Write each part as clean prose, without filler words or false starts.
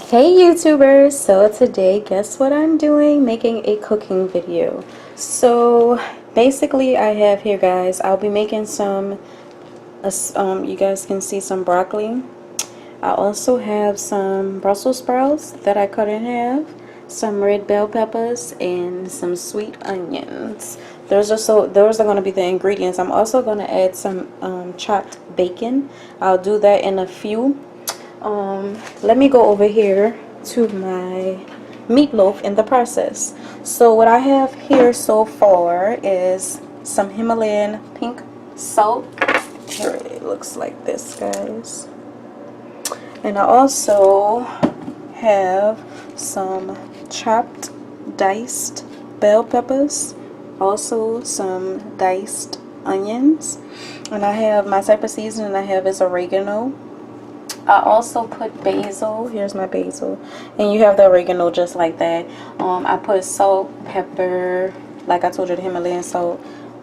Hey YouTubers, so today guess what I'm doing? Making a cooking video. So basically I have here, guys, I'll be making some you guys can see some broccoli. I also have some Brussels sprouts that I cut in half, some red bell peppers, and some sweet onions. Those are going to be the ingredients. I'm also going to add some chopped bacon. I'll do that in a few. Let me go over here to my meatloaf in the process. So what I have here so far is some Himalayan pink salt. Here it looks like this, guys. And I also have some chopped diced bell peppers, also some diced onions, and I have my type of seasoning I have is oregano. I also put basil. Here's my basil, and you have the oregano just like that. I put salt, pepper, like I told you, the Himalayan salt,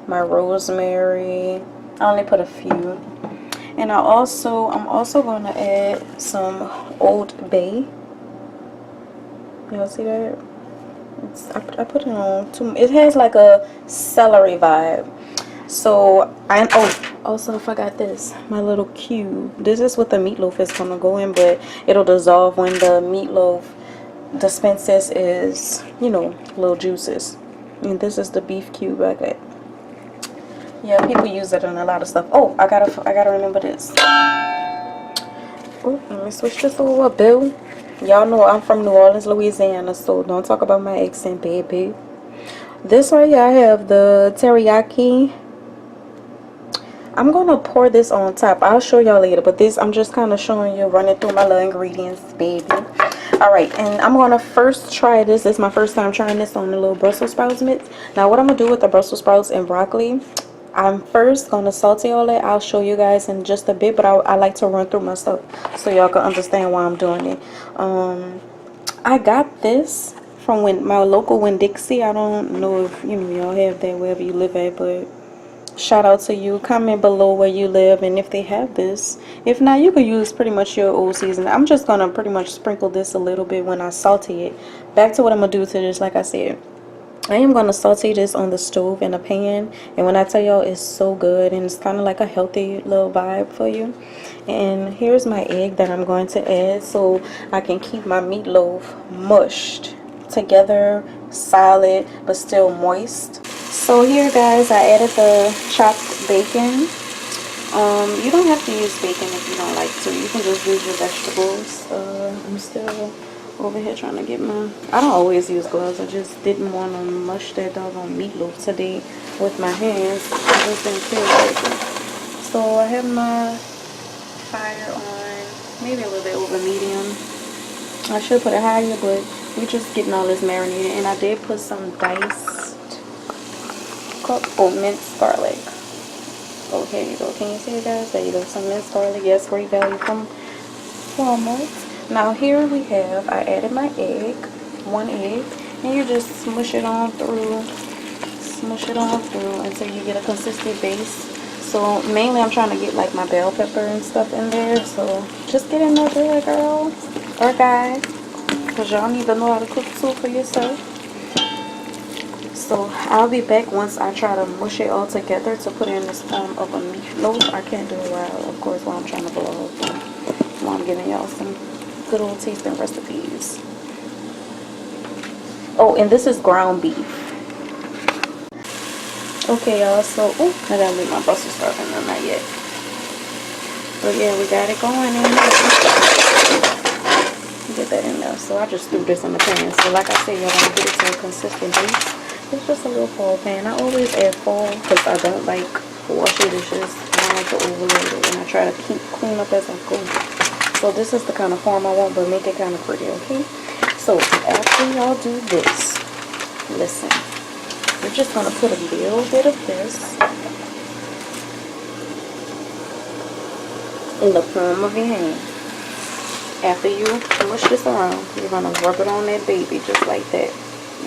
my rosemary. I only put a few, and I'm also going to add some Old Bay. Y'all see that? I put it on too. It has like a celery vibe. So also I forgot this, my little cube. This is what the meatloaf is gonna go in, but it'll dissolve when the meatloaf dispenses is, you know, little juices. And this is the beef cube I got. Yeah, people use it in a lot of stuff. Oh, I gotta remember this. Oh, let me switch this over, Bill. Y'all know I'm from New Orleans, Louisiana, so don't talk about my accent, baby. This right here, I have the teriyaki. I'm gonna pour this on top. I'll show y'all later, but this I'm just kind of showing you, running through my little ingredients, baby. All right, and I'm gonna first try this. This is my first time trying this on the little Brussels sprouts mix. Now what I'm gonna do with the Brussels sprouts and broccoli, I'm first gonna saute all that. I'll show you guys in just a bit, but I like to run through my stuff so y'all can understand why I'm doing it. I got this from my local Winn-Dixie. I don't know if y'all have that wherever you live at, but shout out to you. Comment below where you live and if they have this. If not, you could use pretty much your old season. I'm just gonna pretty much sprinkle this a little bit when I saute it. Back to what I'm gonna do to this. Like I said, I am gonna saute this on the stove in a pan, and when I tell y'all, it's so good, and it's kind of like a healthy little vibe for you. And here's my egg that I'm going to add so I can keep my meatloaf mushed together, solid but still moist. So here, guys, I added the chopped bacon. You don't have to use bacon if you don't like to. You can just use your vegetables. I'm still over here trying to get my... I don't always use gloves. I just didn't want to mush that doggone meatloaf today with my hands. I just didn't feel like it. So I have my fire on maybe a little bit over medium. I should put it higher, but we're just getting all this marinated. And I did put some diced minced garlic. Oh, here you go. Can you see it, guys? There you go. Some minced garlic. Yes, great value from Walmart. Now here we have, I added my egg, one egg, and you just smush it on through until you get a consistent base. So mainly I'm trying to get like my bell pepper and stuff in there. So just get in there, good girl or guy, because y'all need to know how to cook too for yourself. So I'll be back once I try to mush it all together to put it in this form of a meatloaf. I can't do it while I'm trying to vlog, while I'm giving y'all some good old tasting recipes. Oh, and this is ground beef. Okay, y'all, so I gotta leave my Brussels sprout in there, not yet. But yeah, we got it going in there. Get that in there. So I just threw this in the pan. So like I said, y'all want to get it to a consistent base. It's just a little foil pan. I always add foil because I don't like washing dishes. I don't like to overload it, and I try to keep clean up as I go. So this is the kind of form I want, but make it kind of pretty, okay? So after y'all do this, listen, you're just gonna put a little bit of this in the palm of your hand. After you mush this around, you're gonna rub it on that baby just like that,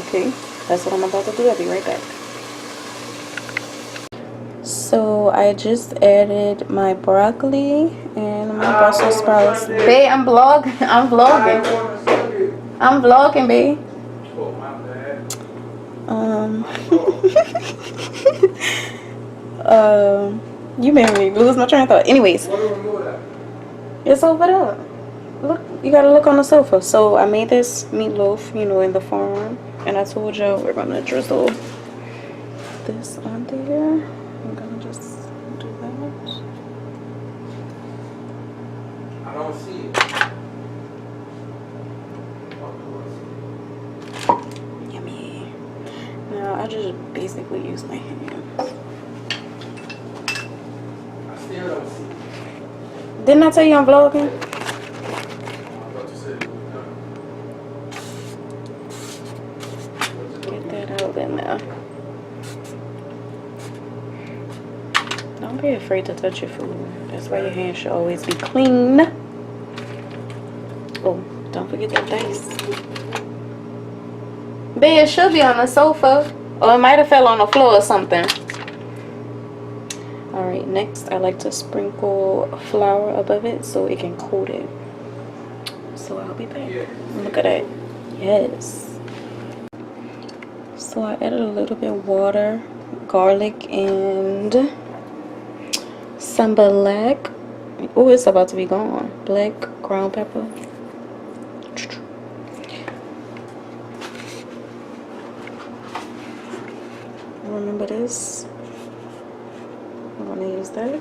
okay? That's what I'm about to do. I'll be right back. So I just added my broccoli and my Brussels sprouts. Babe, I'm vlogging. I'm vlogging, babe. Oh, my bad. You made me lose my train of thought. Anyways, What do we remove that? it's over there. Look, you gotta look on the sofa. So I made this meatloaf, you know, in the farm, and I told y'all we're gonna drizzle this on there. I'm gonna just do that. I don't see it. Yummy. Now I just basically use my hands. I still don't see it. Didn't I tell you I'm vlogging? I thought you said it was done. Get that out in there. Don't be afraid to touch your food. That's why your hands should always be clean. Oh, don't forget that dice. Babe, it should be on the sofa. Or it might have fell on the floor or something. Alright, next I like to sprinkle flour above it so it can coat it. So I'll be back. Look at that. Yes. So I added a little bit of water, garlic, and some black. Oh, it's about to be gone. Black ground pepper. Remember this? I'm gonna use that.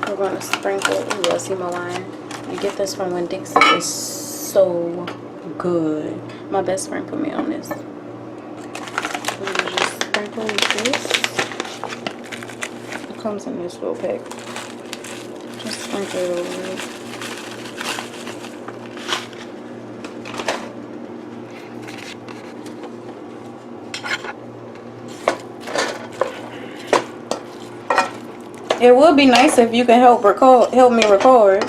We're gonna sprinkle. Ooh, I see my line. You get this from When Dixie. It's so good. My best friend put me on this. We're gonna just sprinkle this. It comes in this little pack. Just sprinkle it over it. It would be nice if you can help me record.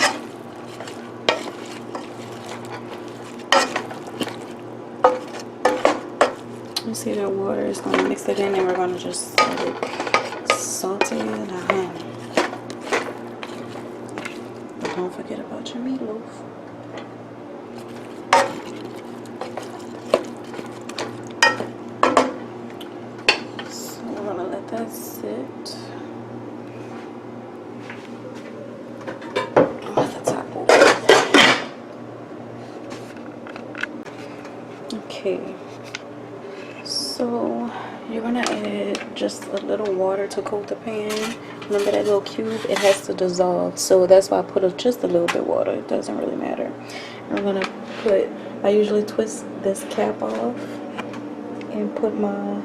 You see that water is gonna mix it in, and we're gonna just saute it down. But don't forget about your meatloaf. So we're gonna let that sit. Okay, so you're gonna add just a little water to coat the pan. Remember that little cube? It has to dissolve, so that's why I put just a little bit of water. It doesn't really matter. I'm gonna I usually twist this cap off and put my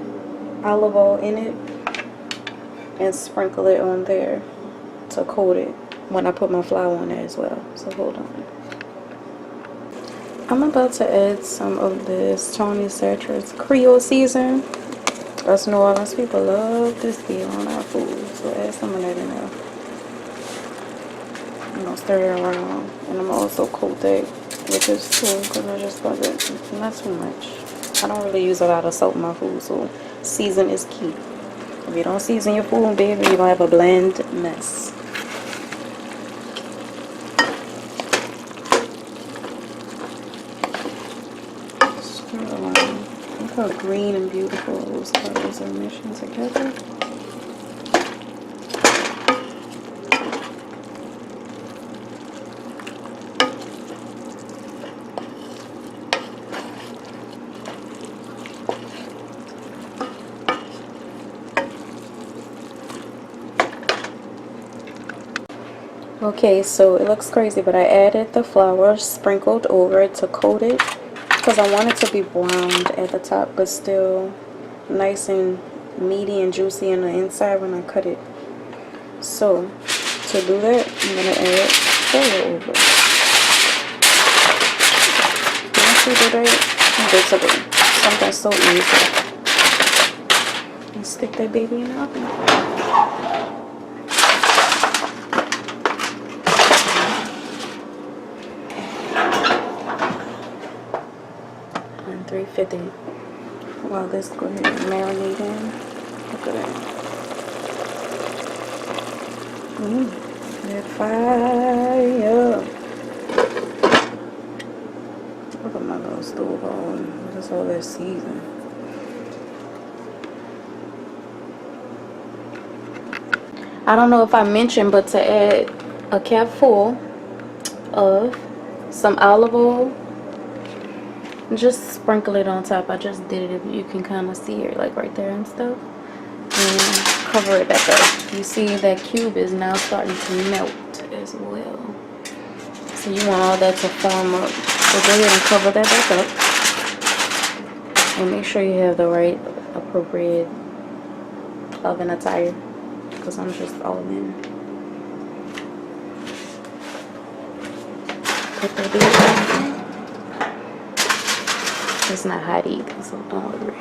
olive oil in it and sprinkle it on there to coat it when I put my flour on there as well. So hold on. I'm about to add some of this Tony Satcher's Creole season. Us New Orleans people love this deal on our food, so add some of that in there. I'm gonna stir it around, and I'm also coat that with this too, because I just love it. Not too much. I don't really use a lot of salt in my food, so season is key. If you don't season your food, baby, you're gonna have a bland mess. Look how green and beautiful those colors are meshing together. Okay, so it looks crazy, but I added the flour sprinkled over it to coat it, because I want it to be browned at the top but still nice and meaty and juicy on the inside when I cut it. So to do that, I'm going to add flour over it. Once you do that, good to go. Something so easy. And stick that baby in the oven. 350. While this go ahead and marinate in. Look at that. That fire. Look at my little stove on. That's all that season. I don't know if I mentioned, but to add a cap full of some olive oil, just sprinkle it on top. I just did it. You can kind of see it like right there and stuff, and cover it back up. You see that cube is now starting to melt as well, so you want all that to form up. So go ahead and cover that back up, and make sure you have the right appropriate oven attire, because I'm just all in. Put that baby in. It's not hot either, so don't worry.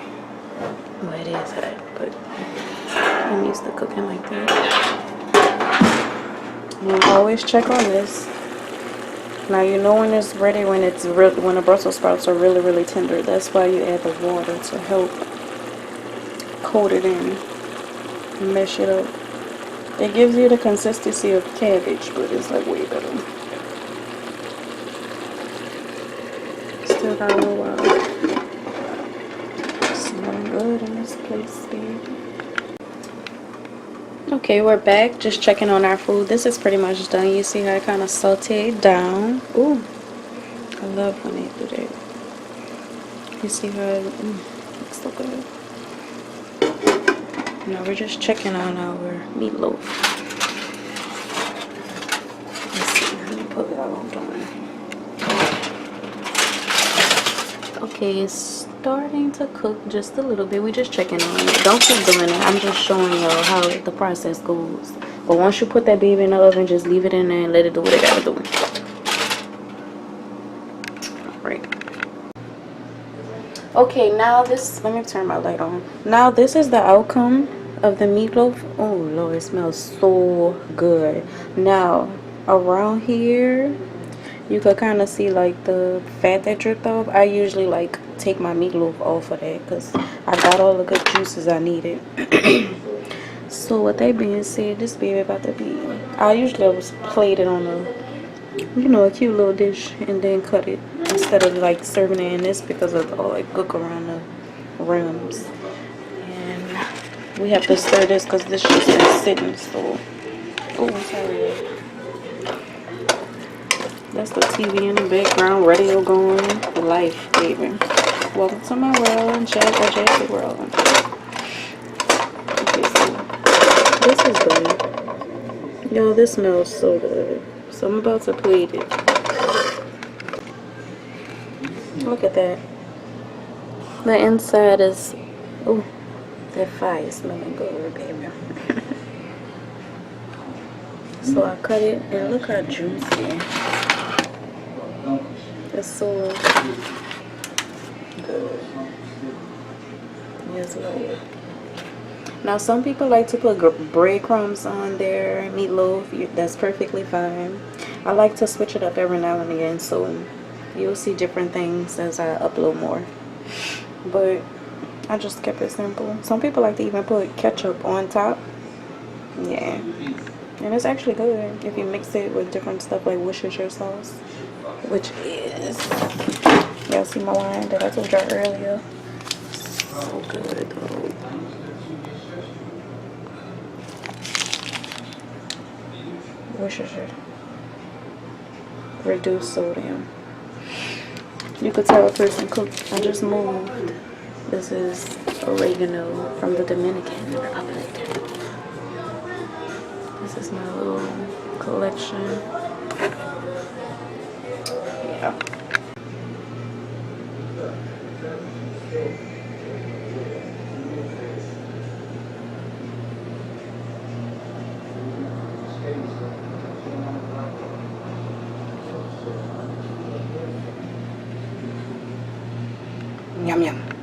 Well, it is hot, but I'm used to cooking like that. And always check on this. Now you know when it's ready, when the Brussels sprouts are really tender. That's why you add the water to help coat it in and mesh it up. It gives you the consistency of cabbage, but it's like way better. Still got a little while. Smelling good in this place, baby. Okay, we're back. Just checking on our food. This is pretty much done. You see how I kind of sauteed down. Ooh, I love when they do that. You see how it looks so good. Now we're just checking on our meatloaf. Let's see. Let me put it out on. Okay, it's starting to cook just a little bit. We're just checking on it. Don't keep doing it. I'm just showing y'all how the process goes. But once you put that baby in the oven, just leave it in there and let it do what it gotta do. Alright. Okay, now this, let me turn my light on. Now this is the outcome of the meatloaf. Oh Lord, it smells so good. Now, around here, you could kind of see like the fat that dripped off. I usually like take my meatloaf off of that because I got all the good juices I needed. So with that being said, this baby about to be, I usually always plate it on a, you know, a cute little dish and then cut it instead of like serving it in this because of all like gook around the rims. And we have to stir this because this just been sitting. So, oh, sorry. That's the TV in the background, radio going, life, baby. Welcome to my world, Jazzy world. Okay, so this is good. Yo, this smells so good. So I'm about to plate it. Look at that. The inside is, oh, that fire is smelling good, baby. So I cut it, and look how juicy. It's so good. Yes, Lord. Now, some people like to put breadcrumbs on their meatloaf. That's perfectly fine. I like to switch it up every now and again, so you'll see different things as I upload more. But I just kept it simple. Some people like to even put ketchup on top. Yeah. And it's actually good if you mix it with different stuff like Worcestershire sauce, which is, y'all see my wine that I told y'all earlier. So good though. Worcestershire. Reduced sodium. You could tell a person cooked. I just moved. This is oregano from the Dominican Republic. This is my little collection. Yeah. Yum yum.